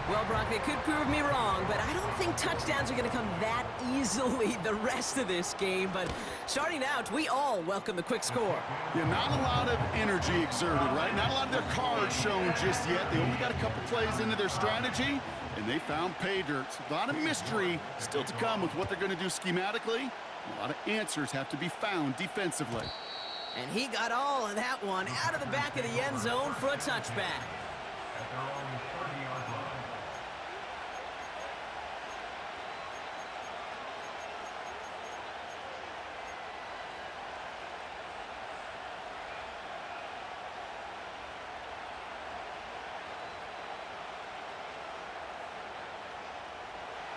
Well, Brock, they could prove me wrong, but I don't think touchdowns are going to come that easily the rest of this game. But starting out, we all welcome the quick score. Yeah, not a lot of energy exerted, right? Not a lot of their cards shown just yet. They only got a couple plays into their strategy, and they found pay dirt. A lot of mystery still to come with what they're going to do schematically. A lot of answers have to be found defensively. And he got all of that one out of the back of the end zone for a touchback.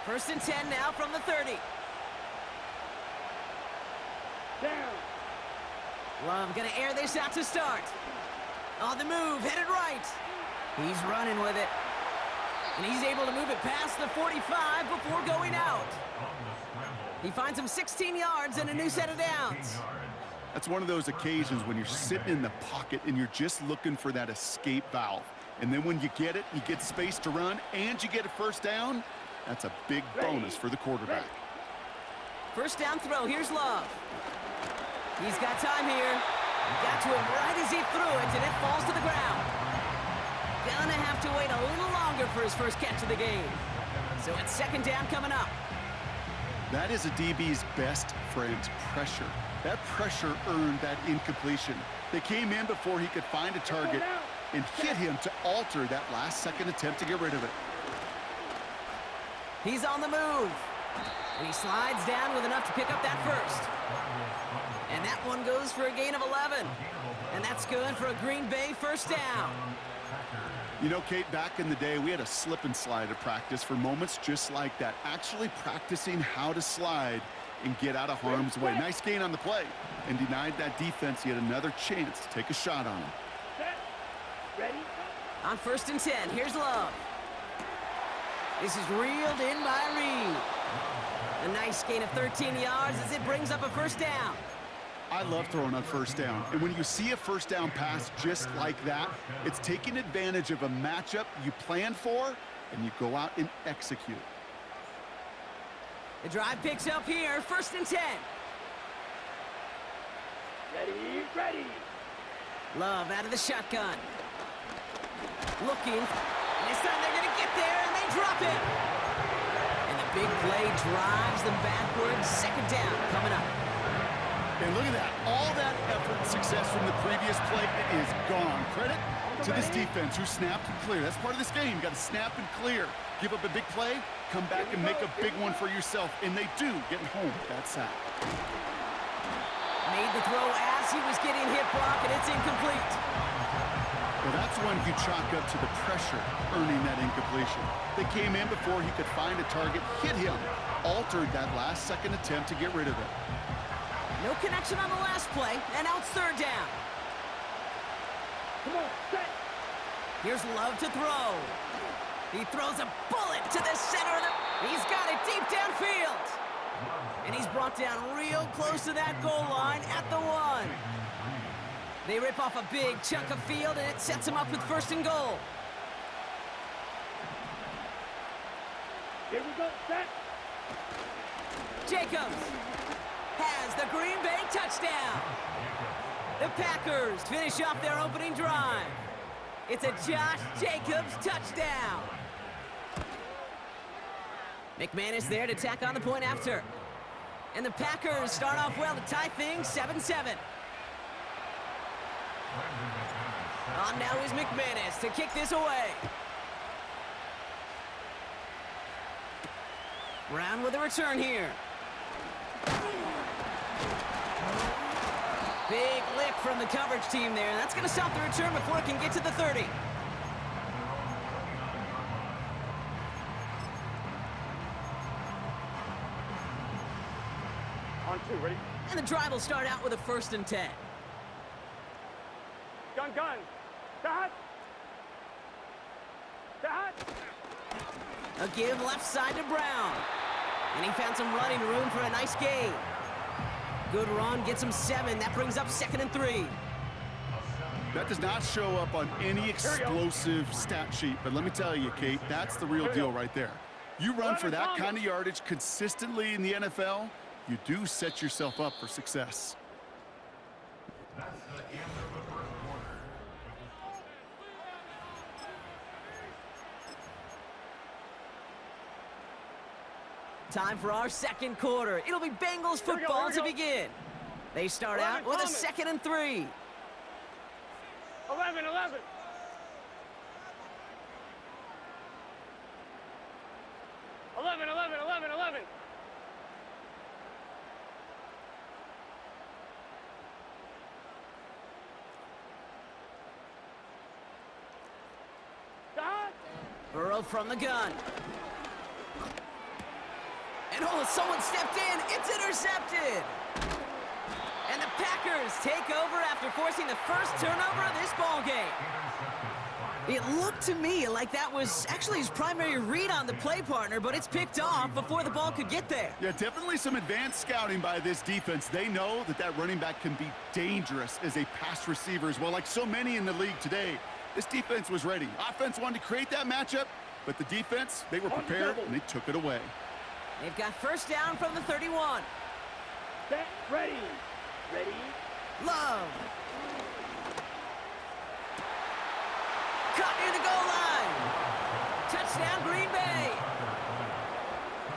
First and 10 now from the 30. Down. Love gonna air this out to start. On the move, headed right. He's running with it. And he's able to move it past the 45 before going out. He finds him 16 yards and a new set of downs. That's one of those occasions when you're sitting in the pocket and you're just looking for that escape valve. And then when you get it, you get space to run, and you get a first down. That's a big bonus for the quarterback. First down throw, here's Love. He's got time here. Got to him right as he threw it, and it falls to the ground. Gonna have to wait a little longer for his first catch of the game. So it's second down coming up. That is a DB's best friend, pressure. That pressure earned that incompletion. They came in before he could find a target and hit him to alter that last-second attempt to get rid of it. He's on the move. And he slides down with enough to pick up that first. And that one goes for a gain of 11. And that's good for a Green Bay first down. You know, Kate, back in the day, we had a slip and slide at practice for moments just like that. Actually practicing how to slide and get out of harm's way. Nice gain on the play. And denied that defense yet another chance to take a shot on him. Set. Ready. On first and 10, here's Love. This is reeled in by Reed. A nice gain of 13 yards as it brings up a first down. I love throwing on first down. And when you see a first down pass just like that, it's taking advantage of a matchup you planned for, and you go out and execute. The drive picks up here, first and 10. Ready, ready. Love out of the shotgun. Looking. And this time they're going to get there, and they drop it. And the big play drives them backwards. Second down coming up. And look at that. All that effort and success from the previous play, it is gone. Credit to this defense who snapped and cleared. That's part of this game. You got to snap and clear. Give up a big play, come back and make a big one for yourself. And they do, getting home with that sack. Made the throw as he was getting hit, Brock, and it's incomplete. Well, that's when you chalk up to the pressure earning that incompletion. They came in before he could find a target, hit him, altered that last-second attempt to get rid of it. No connection on the last play, and now it's third down. Come on, set. Here's Love to throw. He throws a bullet to the center of the... He's got it deep downfield. And he's brought down real close to that goal line at the 1. They rip off a big chunk of field, and it sets him up with first and goal. Here we go, set. Jacobs has the Green Bay touchdown. The Packers finish off their opening drive. It's a Josh Jacobs touchdown. McManus there to tack on the point after. And the Packers start off well to tie things 7-7. On now is McManus to kick this away. Brown with a return here. Big lick from the coverage team there. That's going to stop the return before it can get to the 30. On 2, ready? And the drive will start out with a first and 10. Gun. Set. Set. A give left side to Brown. And he found some running room for a nice gain. Good run, gets him 7. That brings up second and 3. That does not show up on any explosive stat sheet, but let me tell you, Kate, that's the real deal right there. You run for that kind of yardage consistently in the NFL, you do set yourself up for success. That's the end of the first quarter. Time for our second quarter. It'll be Bengals football to begin. They start out with a 2nd and 3. 11, 11. Burrow from the gun. And oh, someone stepped in. It's intercepted. And the Packers take over after forcing the first turnover of this ball game. It looked to me like that was actually his primary read on the play partner, but it's picked off before the ball could get there. Yeah, definitely some advanced scouting by this defense. They know that that running back can be dangerous as a pass receiver as well, like so many in the league today. This defense was ready. Offense wanted to create that matchup, but the defense, they were prepared, and they took it away. They've got first down from the 31. Set, ready. Ready. Love. Cut near the goal line. Touchdown, Green Bay.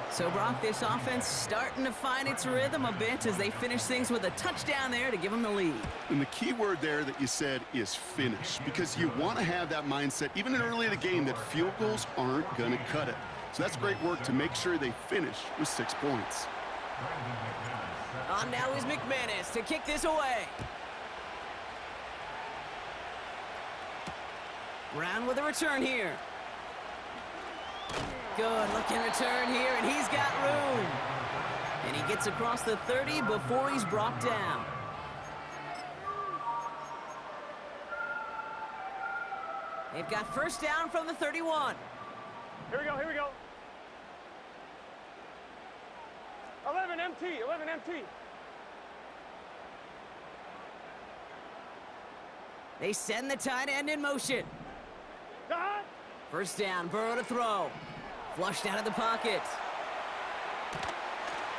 So, Brock, this offense starting to find its rhythm a bit as they finish things with a touchdown there to give them the lead. And the key word there that you said is finish, because you want to have that mindset, even early in the game, that field goals aren't going to cut it. So that's great work to make sure they finish with 6 points. On now is McManus to kick this away. Brown with a return here. Good looking return here, and he's got room. And he gets across the 30 before he's brought down. They've got first down from the 31. Here we go, here we go. 11 MT, 11 MT. They send the tight end in motion. Dot. First down, Burrow to throw. Flushed out of the pocket.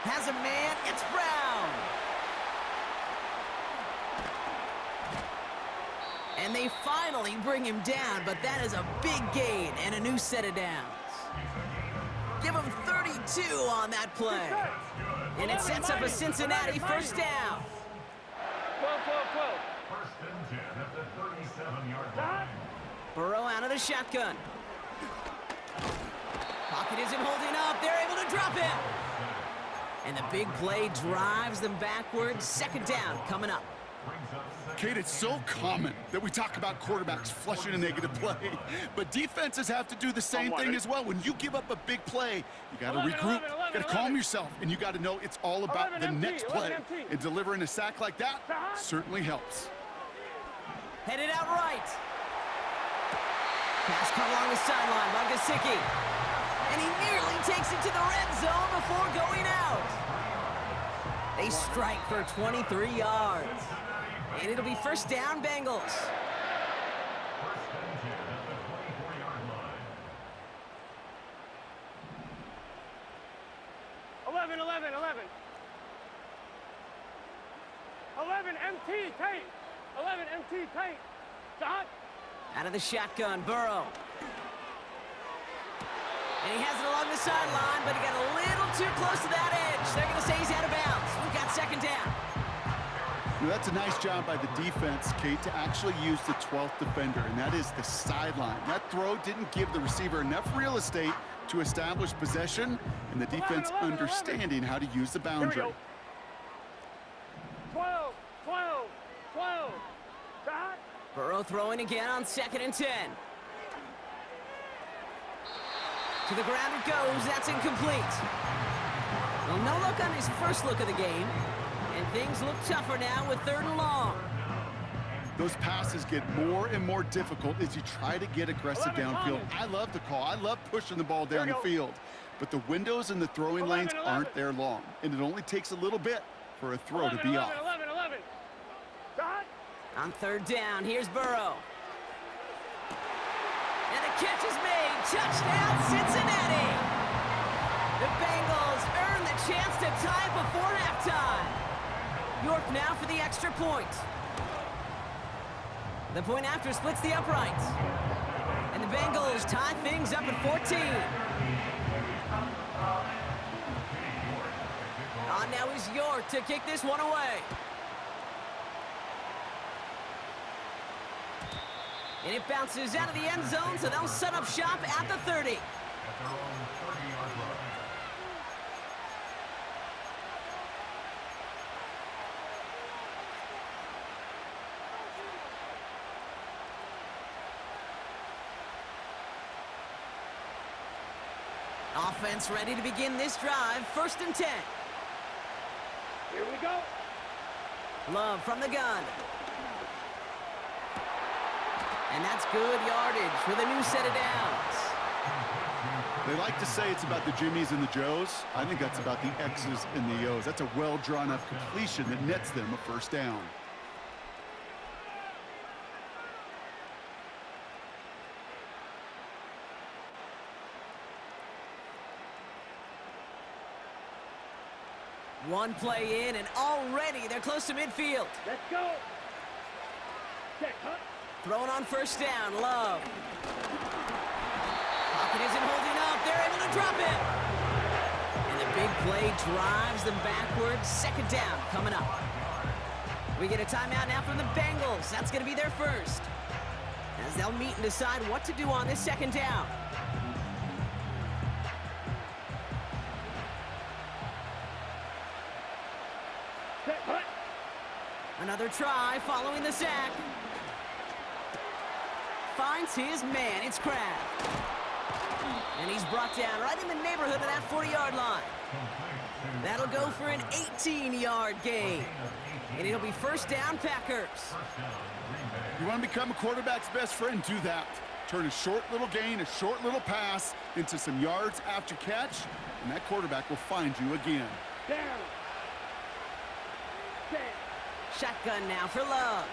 Has a man, it's Brown. And they finally bring him down, but that is a big gain and a new set of downs. Give him 32 on that play. And it sets up a Cincinnati first down. 12, 12, 12. First and 10 at the 37-yard line. Burrow out of the shotgun. Pocket isn't holding up. They're able to drop him. And the big play drives them backwards. Second down coming up. Kate, it's so common that we talk about quarterbacks flushing a negative play, but defenses have to do the same thing as well. When you give up a big play, you got to regroup, you got to calm yourself, and you got to know it's all about the next play. And delivering a sack like that certainly helps. Headed out right. Pass caught along the sideline by Gesicki. And he nearly takes it to the red zone before going out. They strike for 23 yards. And it'll be first down, Bengals. First and 10 at the 24-yard line. 11, 11, 11. 11 MT, Tate. 11 MT, Tate. Dot. Out of the shotgun, Burrow. And he has it along the sideline, but he got a little too close to that edge. They're going to say he's out of bounds. We've got second down. Well, that's a nice job by the defense, Kate, to actually use the 12th defender, and that is the sideline. That throw didn't give the receiver enough real estate to establish possession, and the defense understanding how to use the boundary. 12, 12, 12. Dot. Burrow throwing again on 2nd and 10. To the ground it goes. That's incomplete. Well, no look on his first look of the game. And things look tougher now with 3rd and long. Those passes get more and more difficult as you try to get aggressive downfield. I love the call. I love pushing the ball down the field. But the windows in the throwing lanes aren't there long. And it only takes a little bit for a throw to be off. 11, 11, 11. Dot. On third down, here's Burrow. And the catch is made. Touchdown, Cincinnati. The Bengals earn the chance to tie before halftime. York now for the extra point. The point after splits the uprights. And the Bengals tie things up at 14. On now is York to kick this one away. And it bounces out of the end zone, so they'll set up shop at the 30. At their own 30-yard line. Offense ready to begin this drive. 1st and 10. Here we go. Love from the gun. And that's good yardage for the new set of downs. They like to say it's about the Jimmies and the Joes. I think that's about the X's and the O's. That's a well-drawn-up completion that nets them a 1st down. One play in, and already they're close to midfield. Let's go. Check, cut. Throwing on 1st down, Love. Pocket isn't holding up. They're able to drop it. And the big play drives them backwards. 2nd down coming up. We get a timeout now from the Bengals. That's going to be their first. As they'll meet and decide what to do on this 2nd down. Check, cut. Another try following the sack. Finds his man. It's Kraft. And he's brought down right in the neighborhood of that 40-yard line. That'll go for an 18-yard gain. And it'll be 1st down, Packers. You want to become a quarterback's best friend? Do that. Turn a short little gain, a short little pass into some yards after catch, and that quarterback will find you again. Down. Check. Shotgun now for Love.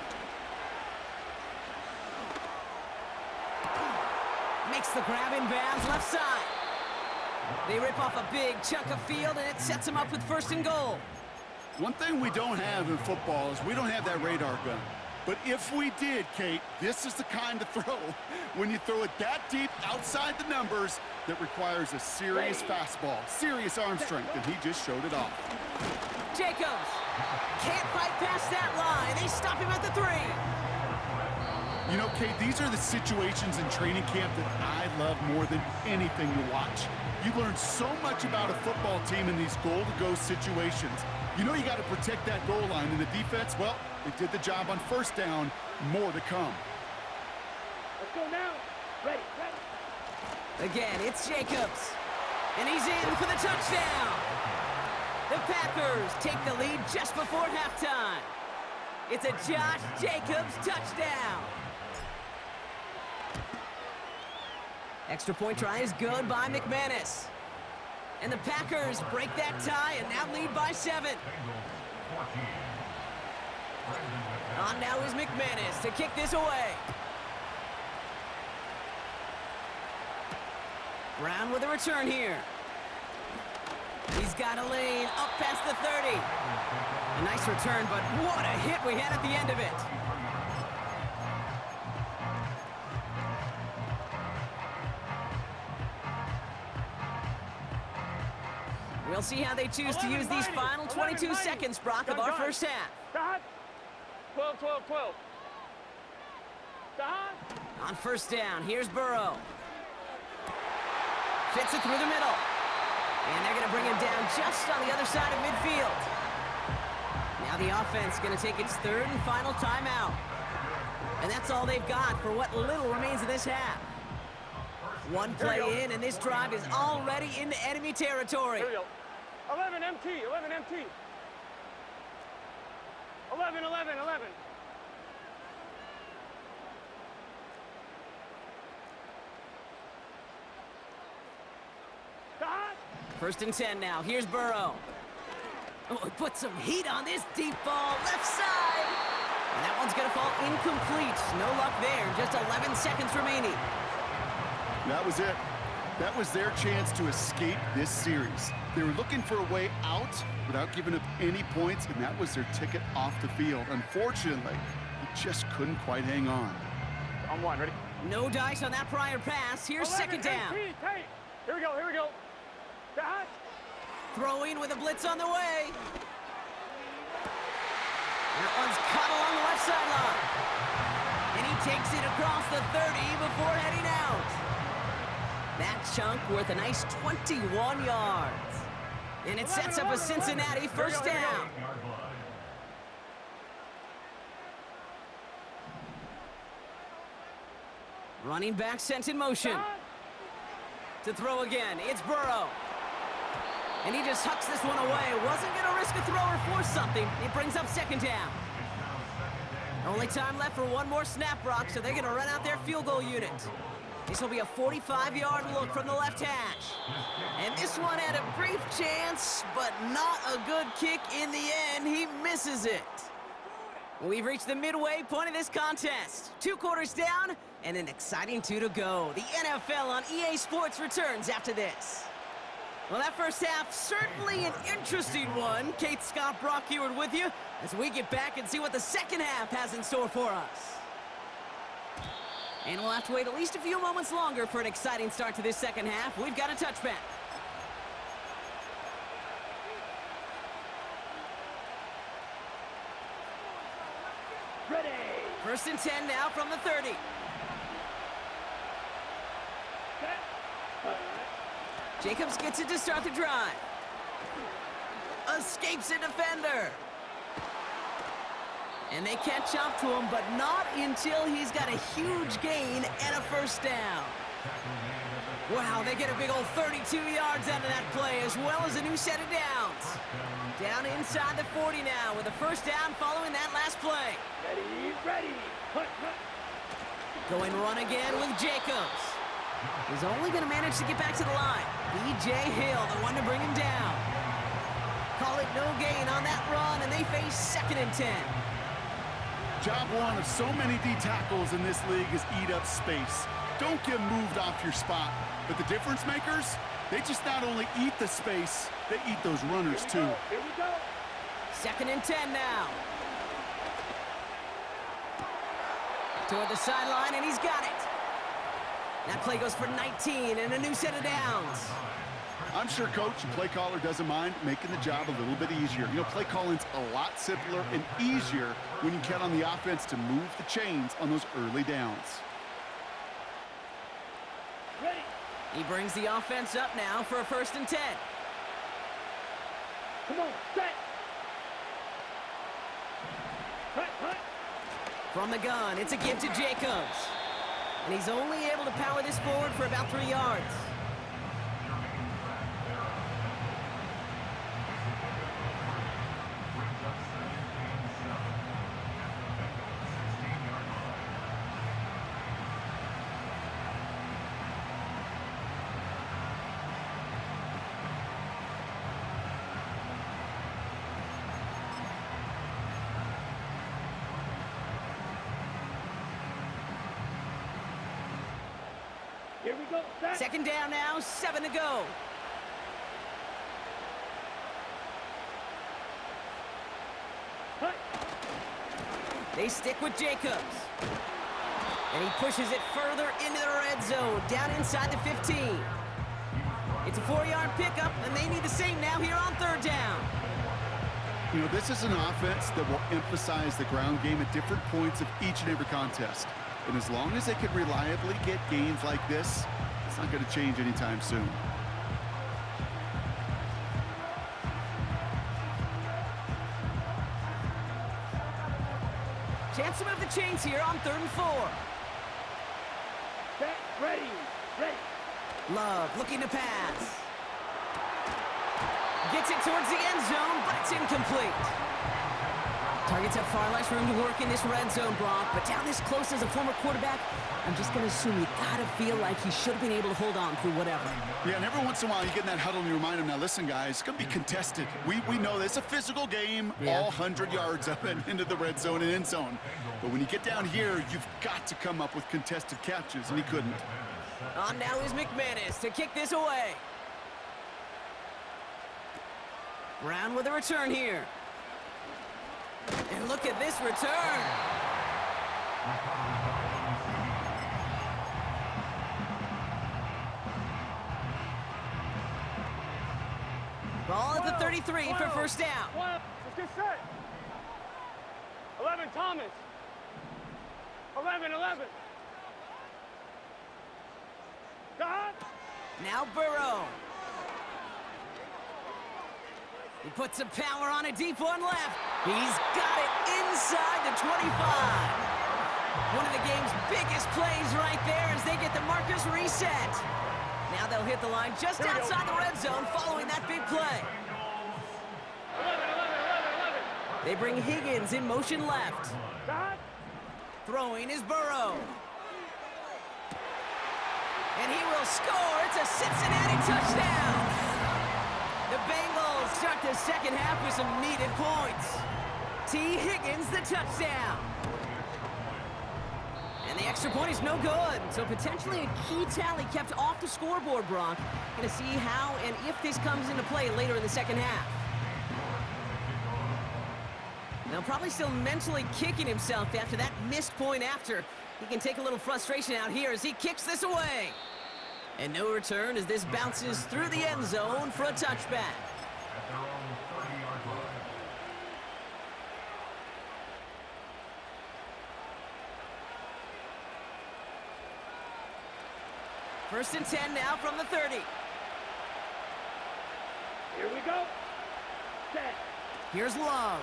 Makes the grab in bounds left side. They rip off a big chunk of field, and it sets them up with 1st and goal. One thing we don't have in football is we don't have that radar gun. But if we did, Kate, this is the kind of throw, when you throw it that deep outside the numbers, that requires a serious fastball, serious arm strength, and he just showed it off. Jacobs can't fight past that line. They stop him at the 3. You know, Kate, these are the situations in training camp that I love more than anything to watch. You learn so much about a football team in these goal-to-go situations. You know you got to protect that goal line, and the defense, well, they did the job on 1st down. More to come. Let's go now. Ready, ready. Again, it's Jacobs. And he's in for the touchdown. The Packers take the lead just before halftime. It's a Josh Jacobs touchdown. Extra point try is good by McManus. And the Packers break that tie and now lead by 7. On now is McManus to kick this away. Brown with a return here. He's got a lane up past the 30. A nice return, but what a hit we had at the end of it. We'll see how they choose to use these final 22 seconds, Brock, of our first half. Stop. 12, 12, 12. Stop. On 1st down, here's Burrow. Fits it through the middle. And they're going to bring him down just on the other side of midfield. Now the offense going to take its 3rd and final timeout. And that's all they've got for what little remains of this half. One play in, and this drive is already into enemy territory. Here we go. 11 MT, 11 MT. 11, 11, 11. Stop. 1st and 10 now. Here's Burrow. Oh, put some heat on this deep ball. Left side. And that one's going to fall incomplete. No luck there. Just 11 seconds remaining. That was it. That was their chance to escape this series. They were looking for a way out without giving up any points, and that was their ticket off the field. Unfortunately, he just couldn't quite hang on. On one, ready? No dice on that prior pass. Here's 11 second down. MT, tight. Here we go, here we go. Dot. Throwing with a blitz on the way. That one's caught along the left sideline. And he takes it across the 30 before heading out. That chunk worth a nice 21 yards. And it sets up a Cincinnati first down. Running back sent in motion. To throw again, it's Burrow. And he just hucks this one away. Wasn't going to risk a throw or force something. It brings up second down. Only time left for one more snap, Brock, so they're going to run out their field goal unit. This will be a 45-yard look from the left hash. And this one had a brief chance, but not a good kick in the end. He misses it. We've reached the midway point of this contest. 2 quarters down and an exciting 2 to go. The NFL on EA Sports returns after this. Well, that first half, certainly an interesting one. Kate, Scott, Brock here with you as we get back and see what the second half has in store for us. And we'll have to wait at least a few moments longer for an exciting start to this second half. We've got a touchback. Ready. First and 10 now from the 30. Jacobs gets it to start the drive. Escapes a defender. And they catch up to him, but not until he's got a huge gain and a first down. Wow, they get a big old 32 yards out of that play, as well as a new set of downs. Down inside the 40 now with a first down following that last play. Ready, ready. Hunt, hunt. Going run again with Jacobs. He's only going to manage to get back to the line. B.J. Hill, the one to bring him down. Call it no gain on that run, and they face second and 10. Job one of so many D tackles in this league is eat up space. Don't get moved off your spot. But the difference makers, they just not only eat the space, they eat those runners too. Here we go. Second and 10 now. Toward the sideline, and he's got it. That play goes for 19 and a new set of downs. I'm sure coach and play caller doesn't mind making the job a little bit easier. You know, play calling's a lot simpler and easier when you count on the offense to move the chains on those early downs. Ready. He brings the offense up now for a first and 10. Come on, set. Hunt, hunt. From the gun, it's a give to Jacobs. And he's only able to power this forward for about 3 yards. Here we go, set. Second down now, 7 to go. Hunt. They stick with Jacobs. And he pushes it further into the red zone, down inside the 15. It's a 4-yard pickup, and they need the same now here on third down. You know, this is an offense that will emphasize the ground game at different points of each and every contest. And as long as they can reliably get gains like this, it's not going to change anytime soon. Chance to move the chains here on 3rd and 4. Set, ready, ready. Love looking to pass. Gets it towards the end zone, but it's incomplete. Targets have far less room to work in this red zone, Brock, but down this close as a former quarterback, I'm just going to assume you got to feel like he should have been able to hold on through whatever. Yeah, and every once in a while you get in that huddle and you remind him, now listen, guys, it's going to be contested. We know this. It's a physical game, all 100 yards up and into the red zone and end zone. But when you get down here, you've got to come up with contested catches, and he couldn't. On now is McManus to kick this away. Brown with a return here. And look at this return. Ball at the 33 for first down. Let's get set. 11, Thomas. 11. God. Now Burrow. He puts some power on a deep one left. He's got it inside the 25. One of the game's biggest plays right there as they get the markers reset. Now they'll hit the line just outside the red zone following that big play. 11. They bring Higgins in motion left. God. Throwing is Burrow. And he will score. It's a Cincinnati touchdown. The Bengals start the second half with some needed points. T. Higgins, the touchdown. And the extra point is no good. So potentially a key tally kept off the scoreboard, Brock. Going to see how and if this comes into play later in the second half. Now probably still mentally kicking himself after that missed point after. He can take a little frustration out here as he kicks this away. And no return as this bounces through the end zone for a touchback. At their own 30-yard line. First and 10 now from the 30. Here we go. Set. Here's Love.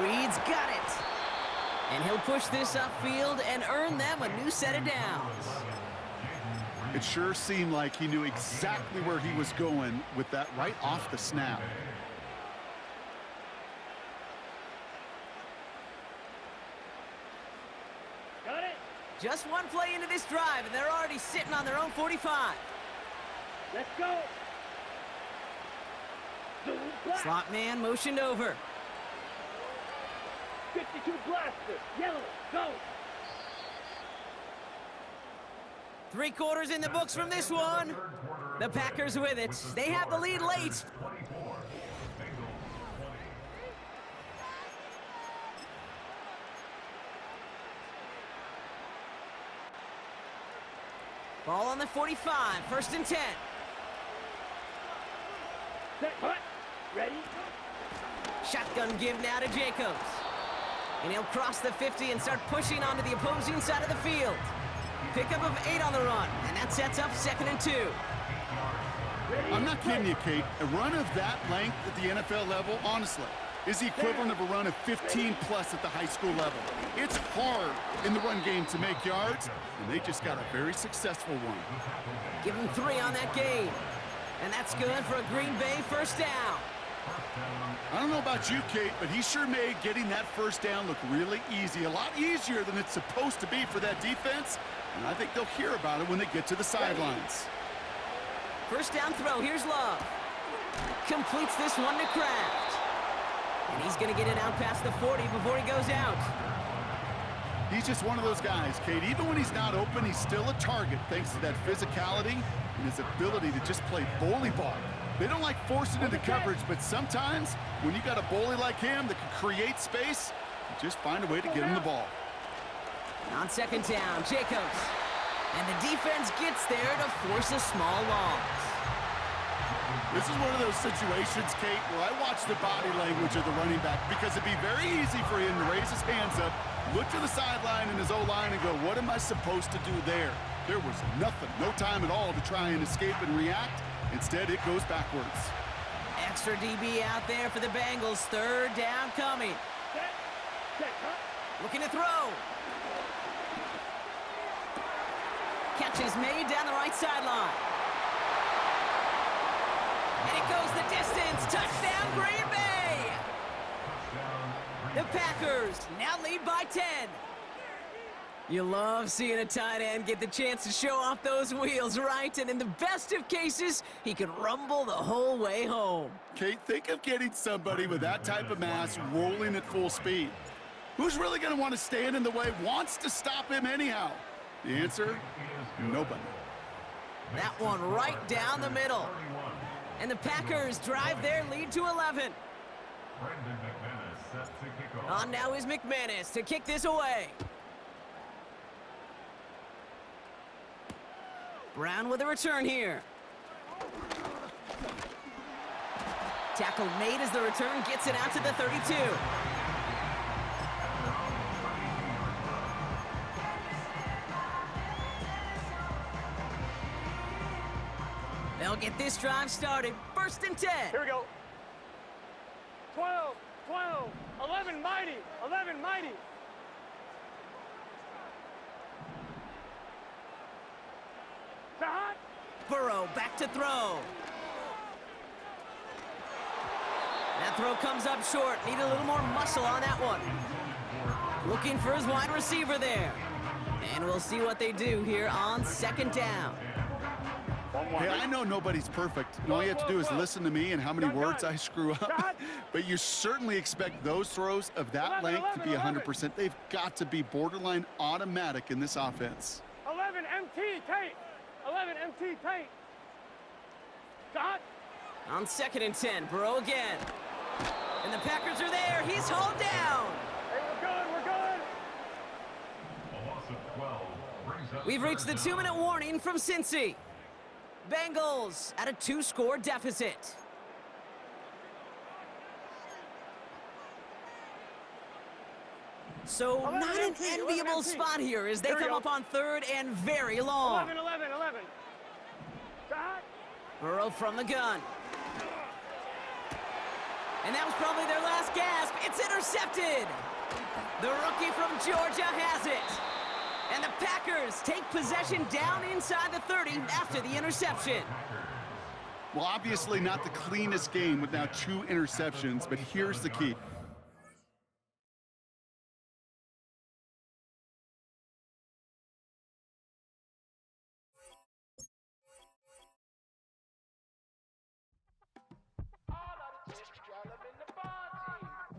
Reed's got it. And he'll push this upfield and earn them a new set of downs. It sure seemed like he knew exactly where he was going with that right off the snap. Got it. Just one play into this drive, and they're already sitting on their own 45. Let's go. Slot man motioned over. 52 blaster. Yellow. Go. 3 quarters in the books from this one. The Packers with it. They have the lead late. 24. Bengals 20. Ball on the 45. First and 10. Set. Hut. Ready. Shotgun give now to Jacobs. And he'll cross the 50 and start pushing onto the opposing side of the field. Pickup of 8 on the run, and that sets up 2nd and 2. I'm not kidding you, Kate. A run of that length at the NFL level, honestly, is the equivalent of a run of 15-plus at the high school level. It's hard in the run game to make yards, and they just got a very successful one. Give him 3 on that game. And that's good for a Green Bay first down. I don't know about you, Kate, but he sure made getting that first down look really easy. A lot easier than it's supposed to be for that defense. And I think they'll hear about it when they get to the sidelines. First down throw. Here's Love. Completes this one to Kraft. And he's going to get it out past the 40 before he goes out. He's just one of those guys, Kate. Even when he's not open, he's still a target thanks to that physicality and his ability to just play bully ball. They don't like forcing into coverage, but sometimes when you got a bully like him that can create space, you just find a way to get him the ball. On 2nd down, Jacobs. And the defense gets there to force a small loss. This is one of those situations, Kate, where I watch the body language of the running back because it'd be very easy for him to raise his hands up, look to the sideline in his O-line and go, what am I supposed to do there? There was nothing, no time at all to try and escape and react. Instead, it goes backwards. Extra DB out there for the Bengals. 3rd down coming. Set. Hut. Looking to throw. Catch is made down the right sideline. And it goes the distance. Touchdown, Green Bay! The Packers now lead by 10. You love seeing a tight end get the chance to show off those wheels, right? And in the best of cases, he can rumble the whole way home. Kate, think of getting somebody with that type of mass rolling at full speed. Who's really going to want to stand in the way, wants to stop him anyhow? The answer, nobody. That one right down the middle. And the Packers drive their lead to 11. On now is McManus to kick this away. Brown with a return here. Tackle made as the return gets it out to the 32. They'll get this drive started. 1st and 10. Here we go. 12, 12, 11 mighty, 11 mighty. Hot. Burrow back to throw. That throw comes up short. Need a little more muscle on that one. Looking for his wide receiver there. And we'll see what they do here on 2nd down. Hey, I know nobody's perfect. And all you have to do is listen to me and how many words I screw up. But you certainly expect those throws of that length to be 100%. They've got to be borderline automatic in this offense. 11 MT tight. 11 MT tight. Dot. On 2nd and 10, Burrow again. And the Packers are there. He's hauled down. Hey, we're good, we're good. A loss of 12 brings up We've reached the 2-minute warning from Cincy. Bengals at a 2-score deficit. So not an enviable spot here as they come up on 3rd and very long. 11, 11, 11. Dot. Burrow from the gun. And that was probably their last gasp. It's intercepted. The rookie from Georgia has it. And the Packers take possession down inside the 30 after the interception. Well, obviously not the cleanest game with now 2 interceptions, but here's the key.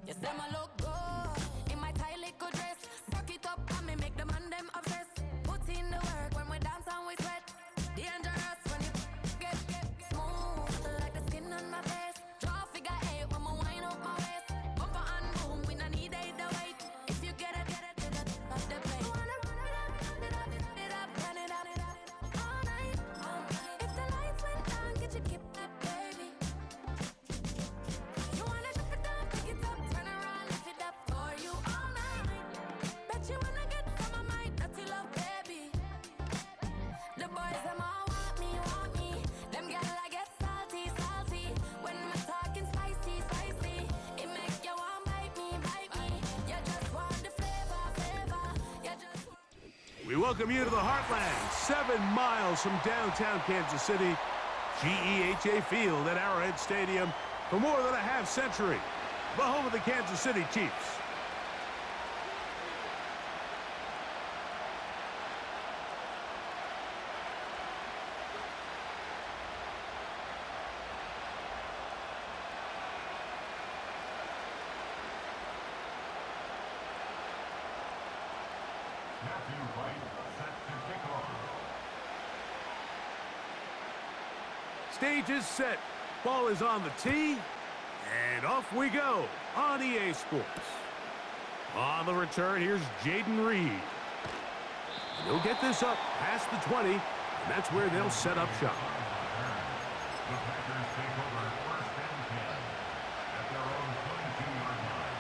Yes, them a look good in my tight little dress. Rock it up and me make the man them obsessed. Put in the work when we dance and we sweat. Dangerous when you get smooth like the skin on my face. Draw figure 8 when we wind up my waist. Bumper and boom, we no need the weight. If you get it to the top of the plate. Wanna run it up, turn it up all night. If the lights went down, get your kip up, baby. You wanna drop it down, pick it up, turn around, lift it up for you all night. Bet you wanna get some of my dirty love, baby. The boys them all want me. Them gyal I get salty. When I'm talking spicy. It make you want bite me. You just want the flavor. You just. We welcome you to the Heartland, 7 miles from downtown Kansas City, GEHA Field at Arrowhead Stadium for more than a half-century, the home of the Kansas City Chiefs. Matthew Wright set to kick off. Stage is set, ball is on the tee, and off we go on EA Sports. On the return, here's Jaden Reed. He'll get this up past the 20, and that's where they'll set up shop. The Packers take over 1st and 10 at their own 22-yard line.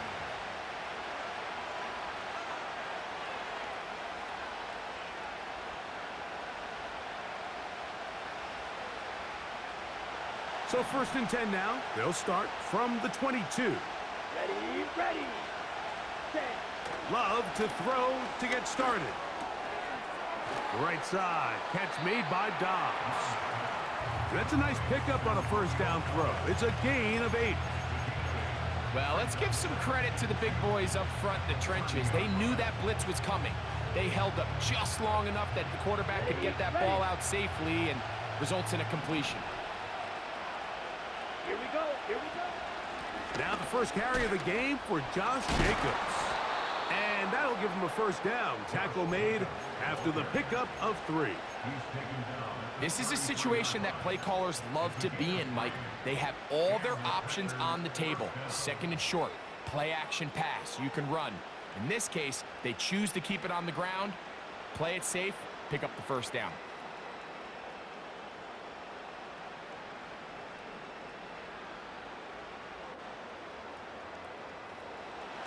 So 1st and 10 now. They'll start from the 22. Ready. Set. Love to throw to get started. Right side, catch made by Dobbs. That's a nice pickup on a first down throw. It's a gain of 8. Well, let's give some credit to the big boys up front in the trenches. They knew that blitz was coming. They held up just long enough that the quarterback could get that ball out safely and results in a completion. Here we go. Here we go. Now the first carry of the game for Josh Jacobs. And that'll give him a first down. Tackle made after the pickup of 3. This is a situation that play callers love to be in, Mike. They have all their options on the table. Second and short, play action pass, you can run. In this case, they choose to keep it on the ground, play it safe, pick up the first down.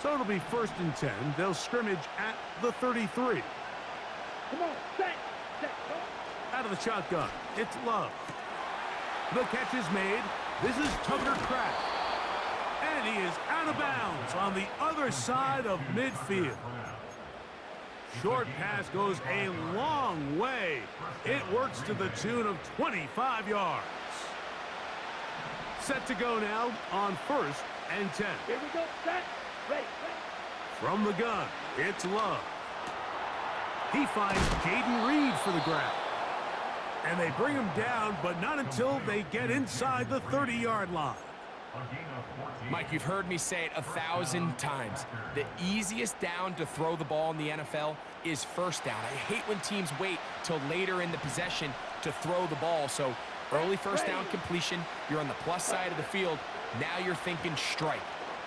So it'll be 1st and 10. They'll scrimmage at the 33. Come on, set, go. Out of the shotgun, it's Love. The catch is made. This is Tucker Kraft. And he is out of bounds on the other side of midfield. Short pass goes a long way. It works to the tune of 25 yards. Set to go now on 1st and 10. Here we go, set, ready. From the gun, it's Love. He finds Jaden Reed for the grab. And they bring him down, but not until they get inside the 30-yard line. Mike, you've heard me say it 1,000 times. The easiest down to throw the ball in the NFL is first down. I hate when teams wait till later in the possession to throw the ball. So early first down completion, you're on the plus side of the field. Now you're thinking strike.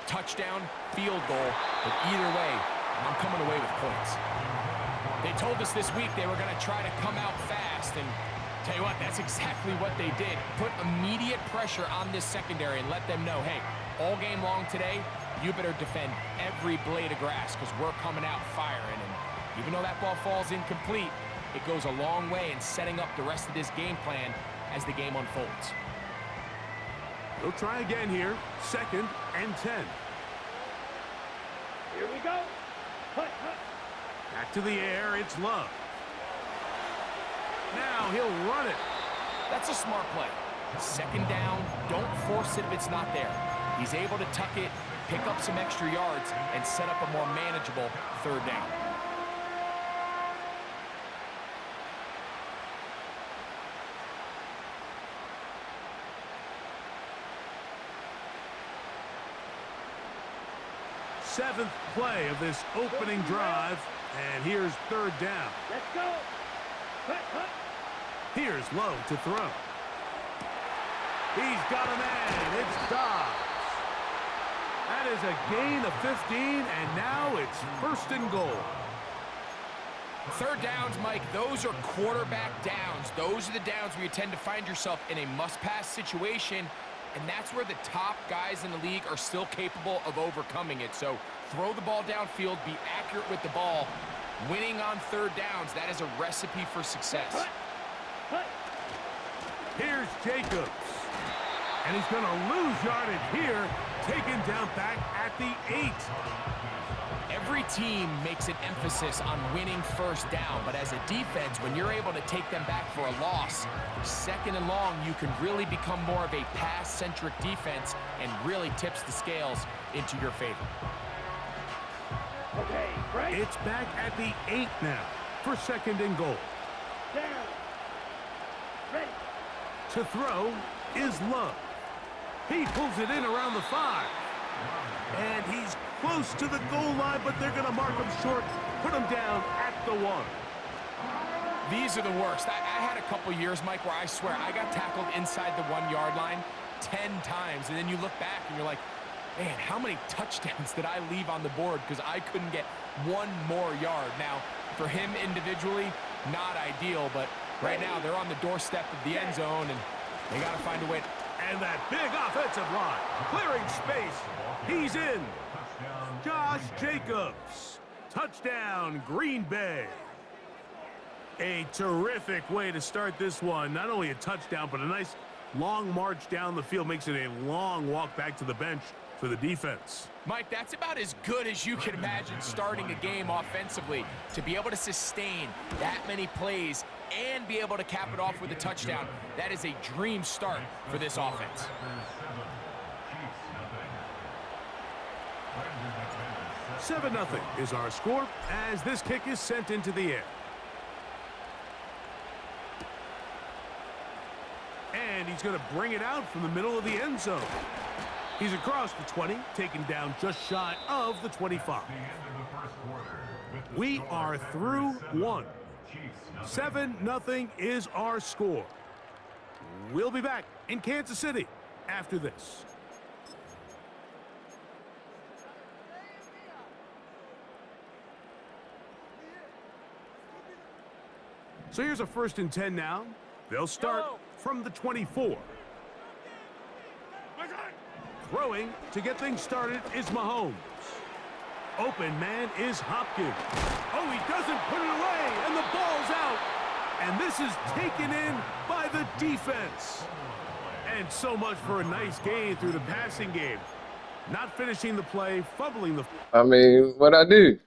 Touchdown, field goal, but either way, I'm coming away with points. They told us this week they were going to try to come out fast, and tell you what, that's exactly what they did. Put immediate pressure on this secondary and let them know, hey, all game long today, you better defend every blade of grass because we're coming out firing. And even though that ball falls incomplete, it goes a long way in setting up the rest of this game plan as the game unfolds. They'll try again here, 2nd and 10. Here we go. Hut. Back to the air, it's Love. Now he'll run it. That's a smart play. 2nd down, don't force it if it's not there. He's able to tuck it, pick up some extra yards, and set up a more manageable 3rd down. Seventh play of this opening drive, and here's 3rd down. Let's go. Hut. Here's Lowe to throw. He's got a man. It's Dobbs. That is a gain of 15, and now it's 1st and goal. 3rd downs, Mike, those are quarterback downs. Those are the downs where you tend to find yourself in a must-pass situation, and that's where the top guys in the league are still capable of overcoming it. So throw the ball downfield, be accurate with the ball. Winning on 3rd downs, that is a recipe for success. Here's Jacobs. And he's going to lose yardage here, taken down back at the 8. Every team makes an emphasis on winning 1st down, but as a defense, when you're able to take them back for a loss, 2nd and long, you can really become more of a pass-centric defense and really tips the scales into your favor. Okay, right. It's back at the 8 now for 2nd and goal. Down. Ready. To throw is Love. He pulls it in around the 5. And he's close to the goal line, but they're going to mark him short, put him down at the 1. These are the worst. I had a couple years, Mike, where I swear I got tackled inside the 1-yard line 10 times, and then you look back and you're like, man, how many touchdowns did I leave on the board because I couldn't get one more yard? Now, for him individually, not ideal, but right now they're on the doorstep of the end zone, and they got to find a way. And that big offensive line, clearing space. He's in. Josh Jacobs. Touchdown, Green Bay. A terrific way to start this one. Not only a touchdown, but a nice long march down the field. Makes it a long walk back to the bench for the defense. Mike, that's about as good as you can imagine starting a game offensively. To be able to sustain that many plays and be able to cap it off with a touchdown. That is a dream start for this offense. 7-0 is our score as this kick is sent into the air. And he's going to bring it out from the middle of the end zone. He's across the 20, taken down just shy of the 25. We are through one. 7-0 is our score. We'll be back in Kansas City after this. So here's a 1st and 10 now. They'll start from the 24. Throwing to get things started is Mahomes. Open man is Hopkins. Oh, he doesn't put it away, and the ball's out. And this is taken in by the defense. And so much for a nice gain through the passing game. Not finishing the play, fumbling the... I mean, what I do?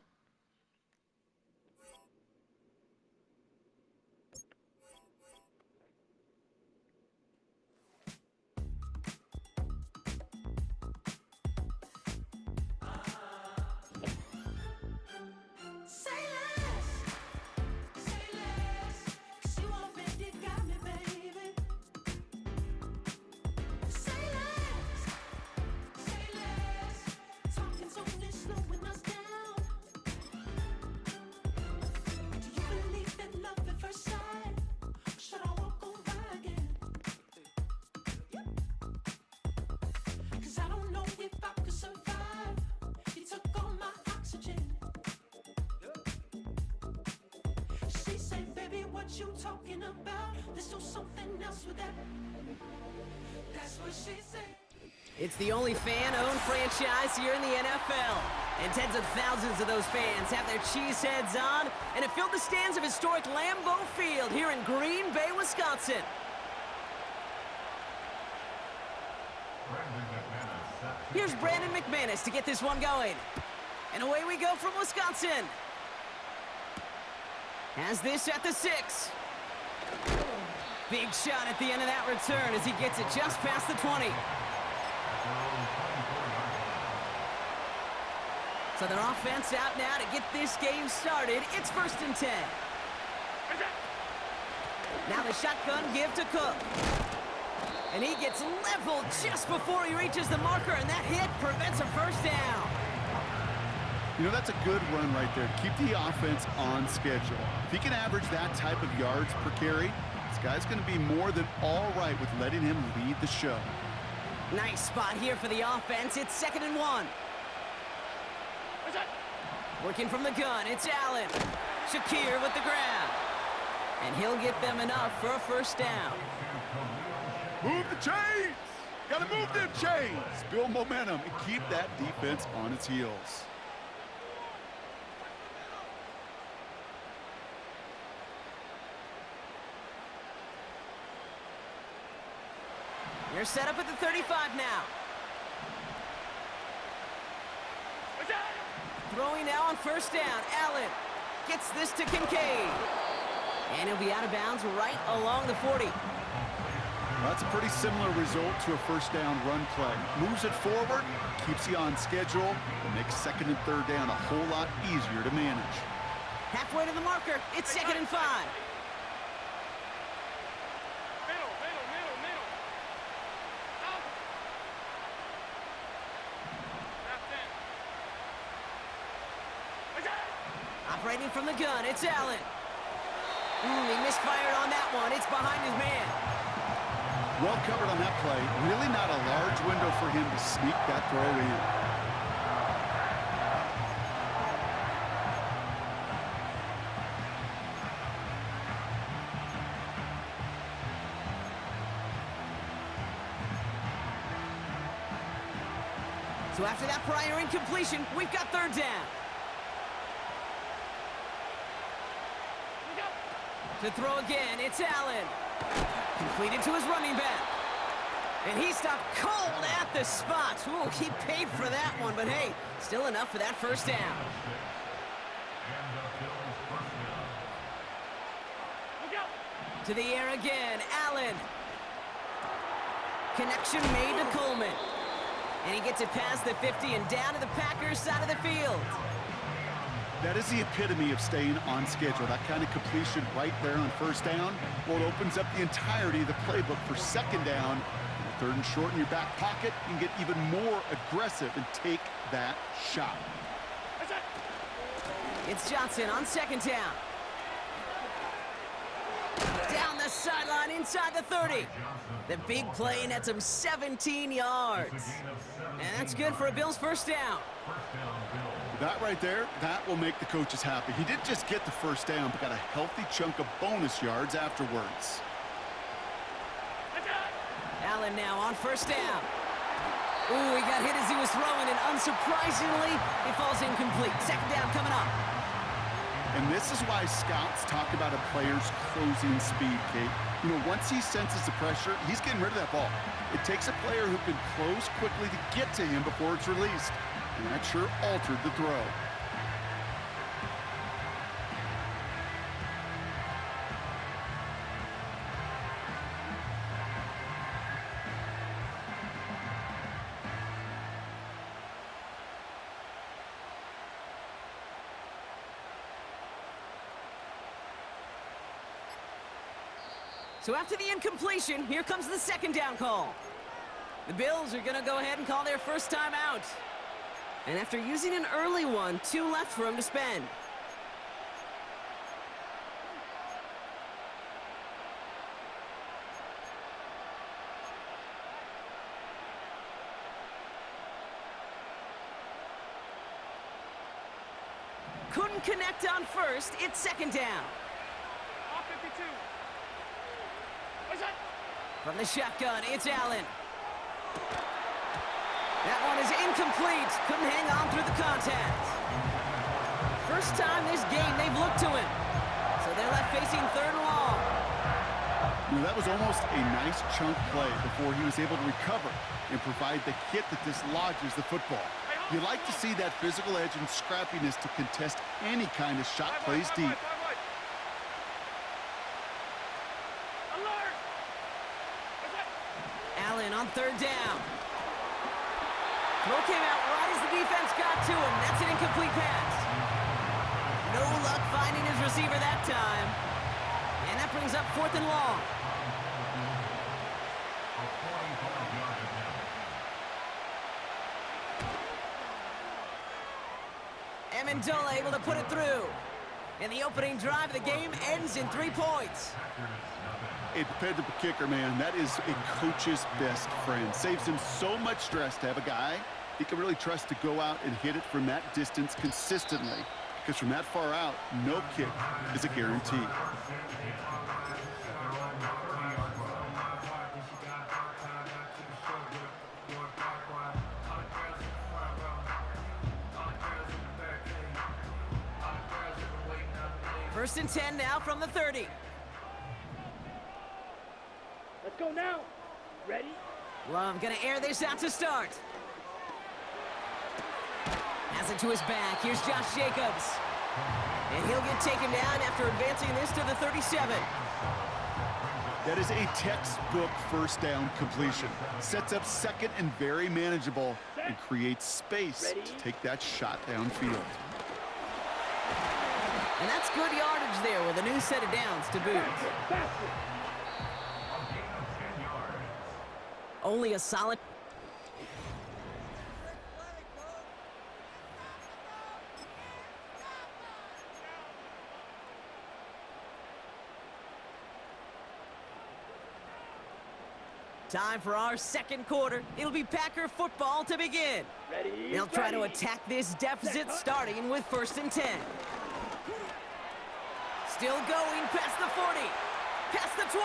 You talking about? Let's do something else with that. That's what she said. It's the only fan-owned franchise here in the NFL. And tens of thousands of those fans have their cheese heads on, and it filled the stands of historic Lambeau Field here in Green Bay, Wisconsin. Here's Brandon McManus to get this one going. And away we go from Wisconsin. Has this at the 6. Big shot at the end of that return as he gets it just past the 20. So their offense out now to get this game started. It's 1st and 10. Now the shotgun give to Cook. And he gets leveled just before he reaches the marker, and that hit prevents a 1st down. You know, that's a good run right there to keep the offense on schedule. If he can average that type of yards per carry, this guy's going to be more than all right with letting him lead the show. Nice spot here for the offense. It's 2nd and 1. Working from the gun, it's Allen. Shakir with the grab. And he'll get them enough for a 1st down. Move the chains! Got to move them chains! Build momentum and keep that defense on its heels. They're set up at the 35 now. Throwing now on 1st down. Allen gets this to Kincaid. And he'll be out of bounds right along the 40. Well, that's a pretty similar result to a 1st down run play. Moves it forward, keeps you on schedule, and makes 2nd and 3rd down a whole lot easier to manage. Halfway to the marker. It's 2nd and 5. Operating from the gun, it's Allen. He misfired on that one. It's behind his man. Well covered on that play. Really not a large window for him to sneak that throw in. So after that prior incompletion, we've got 3rd down. To throw again, it's Allen. Completed to his running back. And he stopped cold at the spot. Ooh, he paid for that one, but hey, still enough for that 1st down. And the Bills' 1st down. Look out! To the air again, Allen. Connection made to Coleman. And he gets it past the 50 and down to the Packers side of the field. That is the epitome of staying on schedule. That kind of completion right there on first down. Well, it opens up the entirety of the playbook for second down. Third and short in your back pocket. You can get even more aggressive and take that shot. It's Johnson on second down. Down the sideline inside the 30. The big play nets him 17 yards. And that's good for a Bills first down. That right there, that will make the coaches happy. He didn't just get the first down, but got a healthy chunk of bonus yards afterwards. Allen now on first down. Ooh, he got hit as he was throwing, and unsurprisingly, he falls incomplete. Second down coming up. And this is why scouts talk about a player's closing speed, Kate. You know, once he senses the pressure, he's getting rid of that ball. It takes a player who can close quickly to get to him before it's released. And that sure altered the throw. So after the incompletion, here comes the second down call. The Bills are going to go ahead and call their first time out. And after using an early one, 2 left for him to spend. Couldn't connect on first. It's second down. Off 52. From the shotgun, it's Allen. That one is incomplete. Couldn't hang on through the contact. First time this game they've looked to him. So they're left facing third and long. You know, that was almost a nice chunk play before he was able to recover and provide the hit that dislodges the football. You like to see that physical edge and scrappiness to contest any kind of shot plays deep. Allen on third down. Throw came out right as the defense got to him. That's an incomplete pass. No luck finding his receiver that time. And that brings up fourth and long. Amendola able to put it through. And the opening drive of the game ends in 3 points. A dependable kicker, man, that is a coach's best friend. Saves him so much stress to have a guy he can really trust to go out and hit it from that distance consistently. Because from that far out, no kick is a guarantee. First and 10 now from the 30. Let's go now. Ready? Love gonna air this out to start. Has it to his back. Here's Josh Jacobs. And he'll get taken down after advancing this to the 37. That is a textbook first down completion. Sets up second and very manageable and creates space to take that shot downfield. And that's good yardage there with a new set of downs to boot. Only a solid... Time for our second quarter. It'll be Packer football to begin. Ready? They'll try to attack this deficit starting with first and 10. Still going past the 40, past the 20.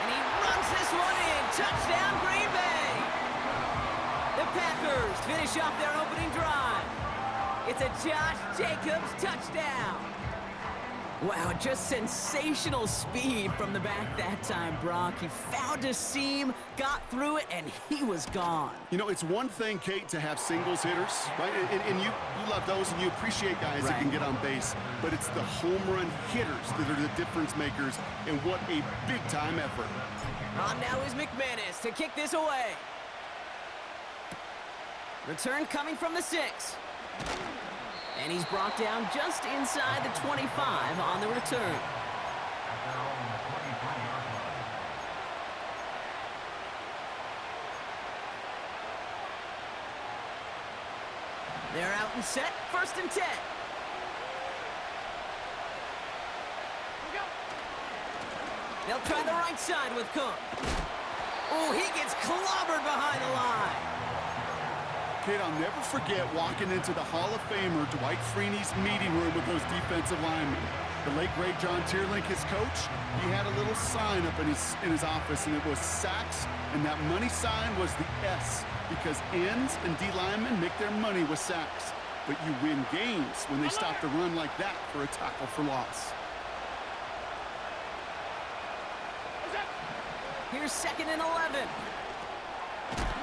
And he runs this one in. Touchdown, Green Bay. The Packers finish off their opening drive. It's a Josh Jacobs touchdown. Wow, just sensational speed from the back that time, Brock. He found a seam, got through it, and he was gone. You know, it's one thing, Kate, to have singles hitters, right? And you love those, and you appreciate guys that can get on base. But it's the home run hitters that are the difference makers, and what a big-time effort. On now is McManus to kick this away. Return coming from the 6. And he's brought down just inside the 25 on the return. They're out and set, 1st and 10. They'll try the right side with Cook. Oh, he gets clobbered behind the line. Kate, I'll never forget walking into the Hall of Famer Dwight Freeney's meeting room with those defensive linemen. The late, great John Tierlink, his coach, he had a little sign up in his office, and it was sacks, and that money sign was the S, because ends and D linemen make their money with sacks. But you win games when they stop the run like that for a tackle for loss. Here's 2nd and 11.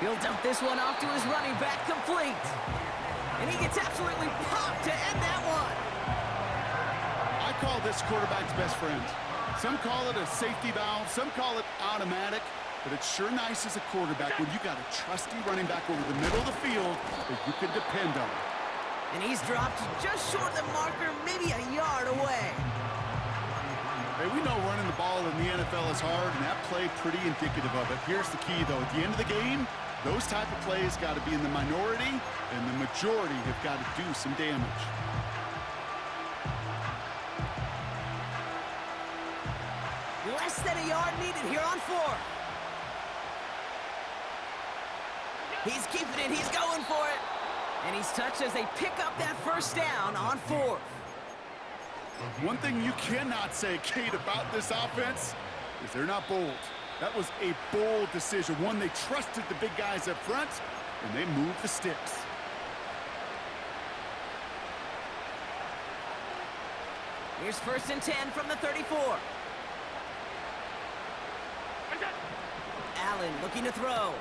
He'll dump this one off to his running back, complete. And he gets absolutely popped to end that one. I call this quarterback's best friend. Some call it a safety valve, some call it automatic, but it's sure nice as a quarterback when you got a trusty running back over the middle of the field that you can depend on. And he's dropped just short of the marker, maybe a yard away. Hey, we know running the ball in the NFL is hard, and that play pretty indicative of it. Here's the key, though. At the end of the game, those type of plays got to be in the minority, and the majority have got to do some damage. Less than a yard needed here on 4th. He's keeping it. He's going for it. And he's touched as they pick up that 1st down on 4th. One thing you cannot say, Kate, about this offense is they're not bold. That was a bold decision, one they trusted the big guys up front, and they moved the sticks. Here's 1st and 10 from the 34. Allen looking to throw.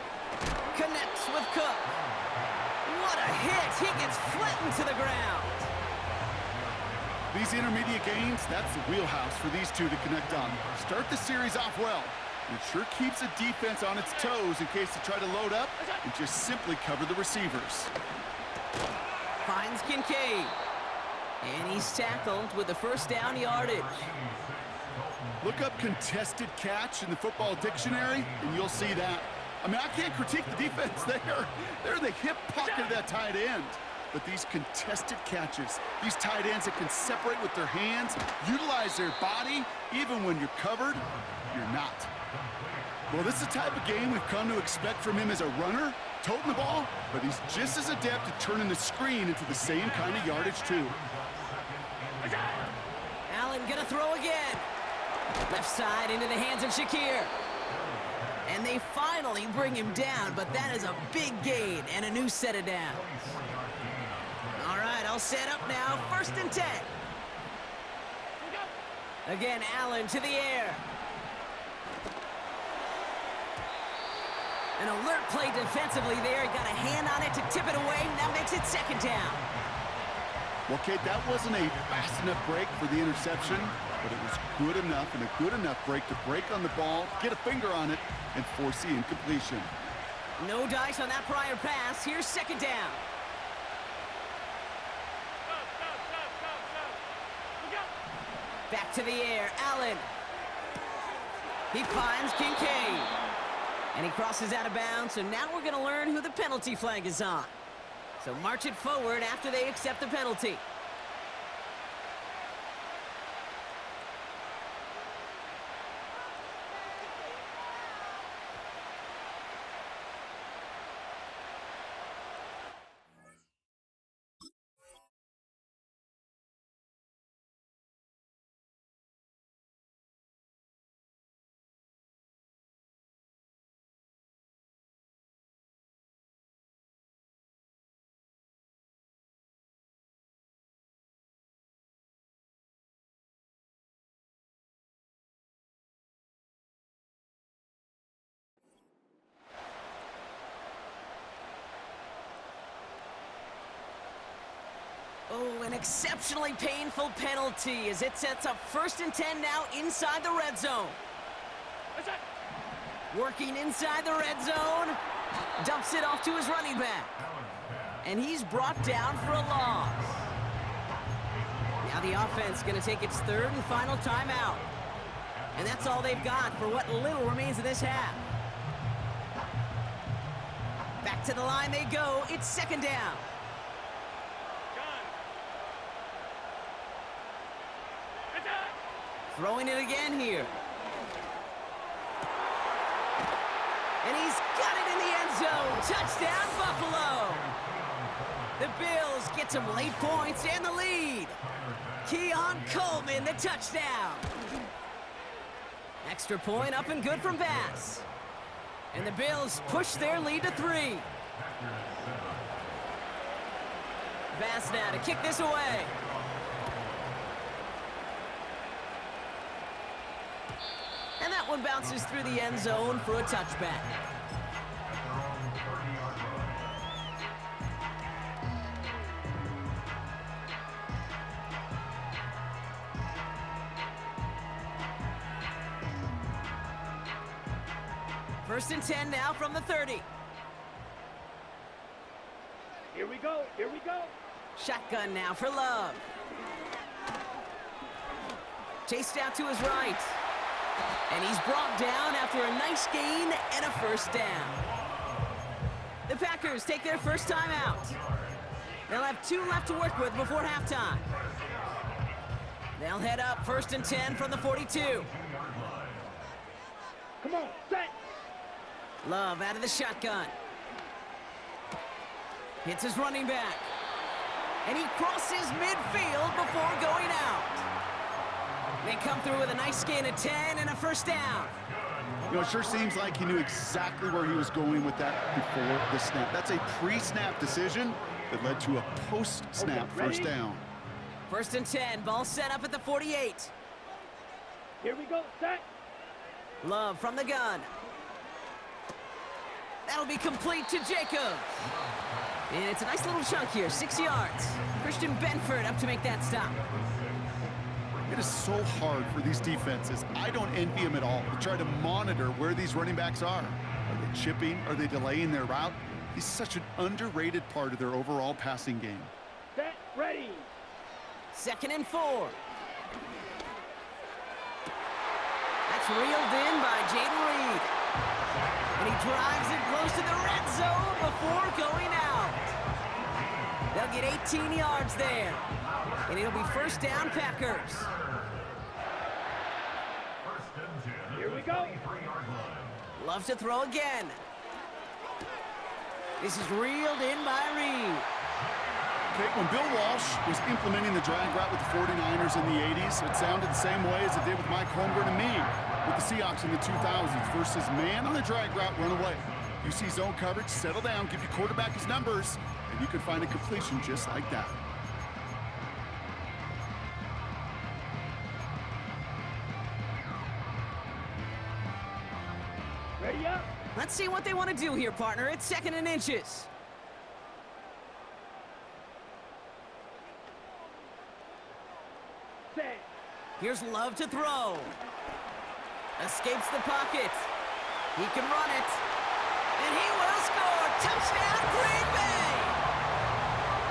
Connects with Cook. What a hit! He gets flattened to the ground. These intermediate gains, that's the wheelhouse for these two to connect on. Start the series off well. It sure keeps the defense on its toes in case they try to load up and just simply cover the receivers. Finds Kincaid. And he's tackled with the 1st down yardage. Look up contested catch in the football dictionary, and you'll see that. I mean, I can't critique the defense there. They're in the hip pocket of that tight end. But these contested catches, these tight ends that can separate with their hands, utilize their body, even when you're covered, you're not. Well, this is the type of game we've come to expect from him as a runner, toting the ball, but he's just as adept at turning the screen into the same kind of yardage, too. Allen gonna throw again. Left side into the hands of Shakir. And they finally bring him down, but that is a big gain and a new set of downs. All right, I'll set up now. 1st and 10. Again, Allen to the air. An alert play defensively there. He got a hand on it to tip it away. That makes it 2nd down. Well, Kate, that wasn't a fast enough break for the interception, but it was good enough and a good enough break to break on the ball, get a finger on it, and force the incompletion. No dice on that prior pass. Here's 2nd down. Back to the air, Allen. He finds Kincaid. And he crosses out of bounds, so now we're going to learn who the penalty flag is on. So march it forward after they accept the penalty. exceptionally painful penalty as it sets up 1st and 10 now inside the red zone. Working inside the red zone. Dumps it off to his running back. And he's brought down for a loss. Now the offense going to take its 3rd and final timeout. And that's all they've got for what little remains of this half. Back to the line they go. It's 2nd down. Throwing it again here. And he's got it in the end zone. Touchdown, Buffalo. The Bills get some late points and the lead. Keon Coleman, the touchdown. Extra point up and good from Bass. And the Bills push their lead to 3. Bass now to kick this away. And that one bounces through the end zone for a touchback. First and 10 now from the 30. Here we go. Here we go. Shotgun now for Love. Chased out to his right. And he's brought down after a nice gain and a 1st down. The Packers take their first time out. They'll have 2 left to work with before halftime. They'll head up 1st and 10 from the 42. Come on, set. Love out of the shotgun. Hits his running back. And he crosses midfield before going out. They come through with a nice gain of 10 and a 1st down. You know, it sure seems like he knew exactly where he was going with that before the snap. That's a pre-snap decision that led to a post-snap 1st down. 1st and 10, ball set up at the 48. Here we go, set. Love from the gun. That'll be complete to Jacobs. And it's a nice little chunk here, 6 yards. Christian Benford up to make that stop. It is so hard for these defenses. I don't envy them at all to try to monitor where these running backs are. Are they chipping? Are they delaying their route? He's such an underrated part of their overall passing game. Set, ready. 2nd and 4. That's reeled in by Jaden Reed. And he drives it close to the red zone before going out. They'll get 18 yards there. And it'll be 1st down, Packers. Here we go. Love to throw again. This is reeled in by Reed. Okay, when Bill Walsh was implementing the drag route with the 49ers in the 80s, it sounded the same way as it did with Mike Holmgren and me with the Seahawks in the 2000s versus man on the drag route, run away. You see zone coverage, settle down, give your quarterback his numbers, and you can find a completion just like that. Ready up. Let's see what they want to do here, partner. It's 2nd and inches. Set. Here's Love to throw. Escapes the pocket. He can run it. And he will score. Touchdown, Green Bay!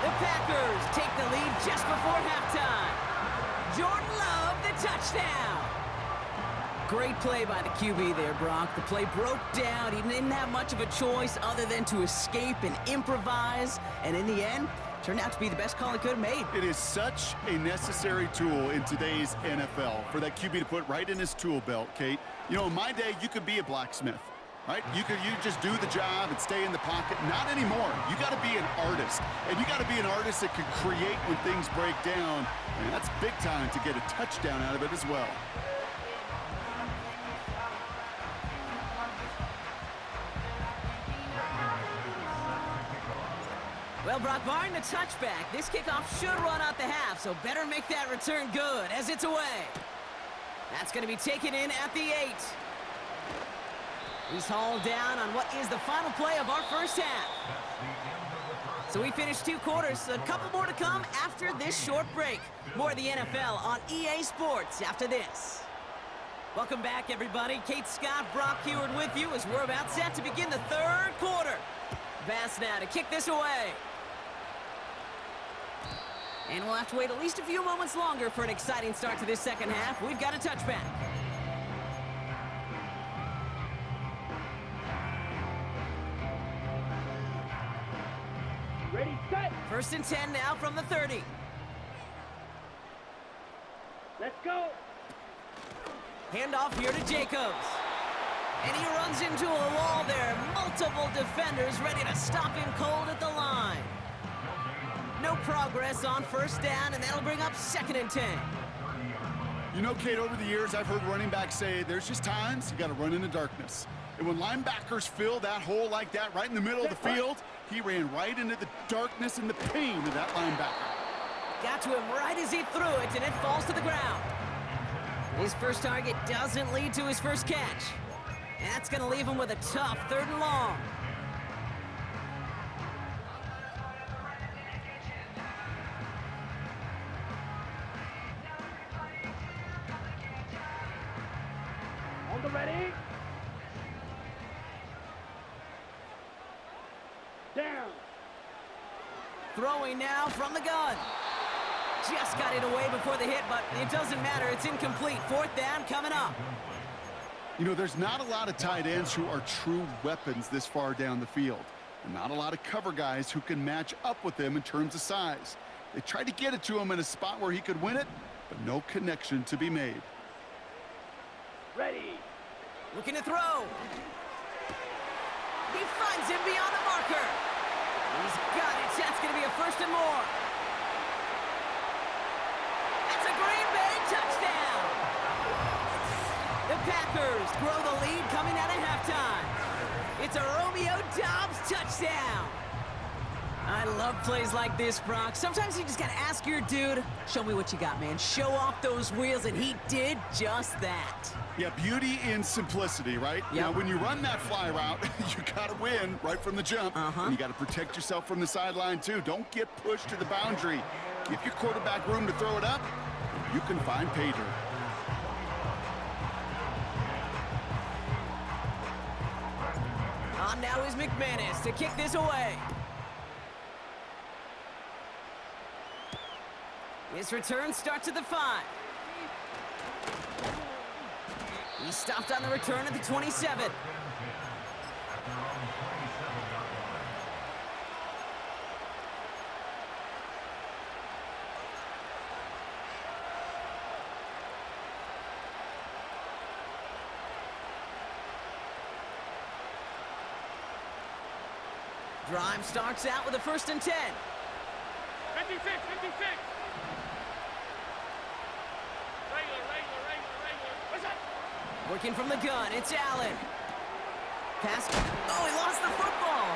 The Packers take the lead just before halftime. Jordan Love, the touchdown. Great play by the QB there, Brock. The play broke down. He didn't have much of a choice other than to escape and improvise. And in the end, turned out to be the best call he could have made. It is such a necessary tool in today's NFL for that QB to put right in his tool belt, Kate. You know, in my day, you could be a blacksmith, right? You just do the job and stay in the pocket. Not anymore. You got to be an artist. And you got to be an artist that can create when things break down. And that's big time to get a touchdown out of it as well. Well, Brock, barring the touchback, this kickoff should run out the half, so better make that return good as it's away. That's going to be taken in at the 8. He's hauled down on what is the final play of our first half. So we finished 2 quarters. A couple more to come after this short break. More of the NFL on EA Sports after this. Welcome back, everybody. Kate Scott, Brock Heward with you as we're about set to begin the 3rd quarter. Bass now to kick this away. And we'll have to wait at least a few moments longer for an exciting start to this second half. We've got a touchback. Ready, set. 1st and 10 now from the 30. Let's go. Handoff here to Jacobs. And he runs into a wall there. Multiple defenders ready to stop him cold at the line. No progress on 1st down, and that'll bring up 2nd and 10. You know, Kate, over the years, I've heard running backs say there's just times you got to run in the darkness. And when linebackers fill that hole like that right in the middle of the field, he ran right into the darkness and the pain of that linebacker. Got to him right as he threw it, and it falls to the ground. His first target doesn't lead to his first catch. And that's going to leave him with a tough 3rd and long. On the ready. Down. Throwing now from the gun. Just got it away before the hit, but it doesn't matter. It's incomplete. 4th down coming up. You know, there's not a lot of tight ends who are true weapons this far down the field. And not a lot of cover guys who can match up with them in terms of size. They tried to get it to him in a spot where he could win it, but no connection to be made. Ready. Looking to throw. He finds him beyond the marker. He's got it. That's going to be a 1st and more. That's a Green Bay touchdown. The Packers grow the lead coming out of halftime. It's a Romeo Doubs touchdown. I love plays like this, Brock. Sometimes you just got to ask your dude, show me what you got, man. Show off those wheels, and he did just that. Yeah, beauty in simplicity, right? Yep. Now, when you run that fly route, you got to win right from the jump. And you got to protect yourself from the sideline, too. Don't get pushed to the boundary. Give your quarterback room to throw it up, and you can find pay dirt. On now is McManus to kick this away. His return starts at the 5. He stopped on the return at the 27. Drive starts out with a 1st and 10. 56, 56. Regular. What's up? Working from the gun, it's Allen. Pass. Oh, he lost the football.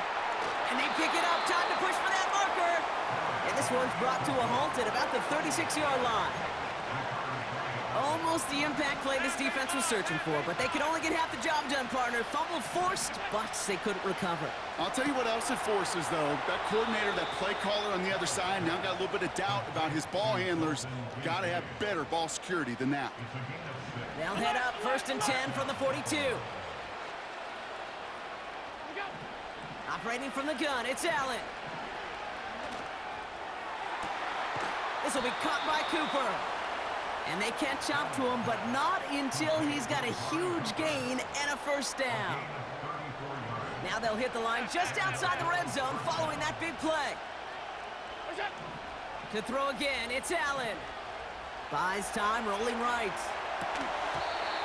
And they pick it up. Time to push for that marker. And this one's brought to a halt at about the 36-yard line. Almost the impact play this defense was searching for, but they could only get half the job done, partner. Fumble forced, but they couldn't recover. I'll tell you what else it forces, though. That coordinator, that play caller on the other side, now got a little bit of doubt about his ball handlers. Got to have better ball security than that. They'll head up 1st and 10 from the 42. Operating from the gun, it's Allen. This will be caught by Cooper. And they catch up to him, but not until he's got a huge gain and a 1st down. Now they'll hit the line just outside the red zone following that big play. To throw again, it's Allen. Buys time, rolling right.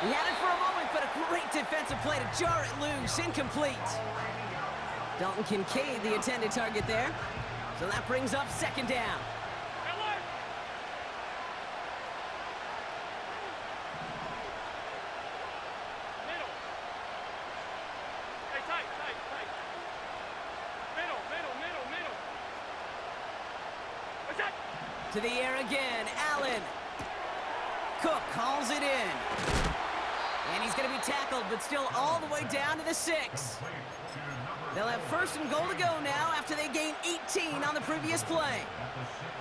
He had it for a moment, but a great defensive play to jar it loose. Incomplete. Dalton Kincaid, the intended target there. So that brings up 2nd down. To the air again, Allen. Cook calls it in. And he's going to be tackled, but still all the way down to the 6. They'll have first and goal to go now after they gained 18 on the previous play.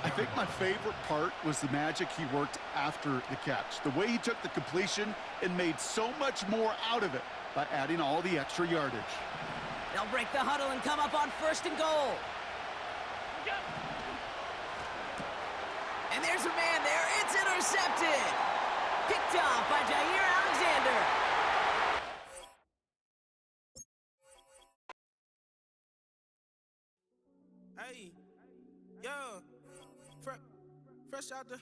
I think my favorite part was the magic he worked after the catch. The way he took the completion and made so much more out of it by adding all the extra yardage. They'll break the huddle and come up on first and goal. And there's a man there. It's intercepted. Picked off by Jair Alexander. Hey, yo, fresh out the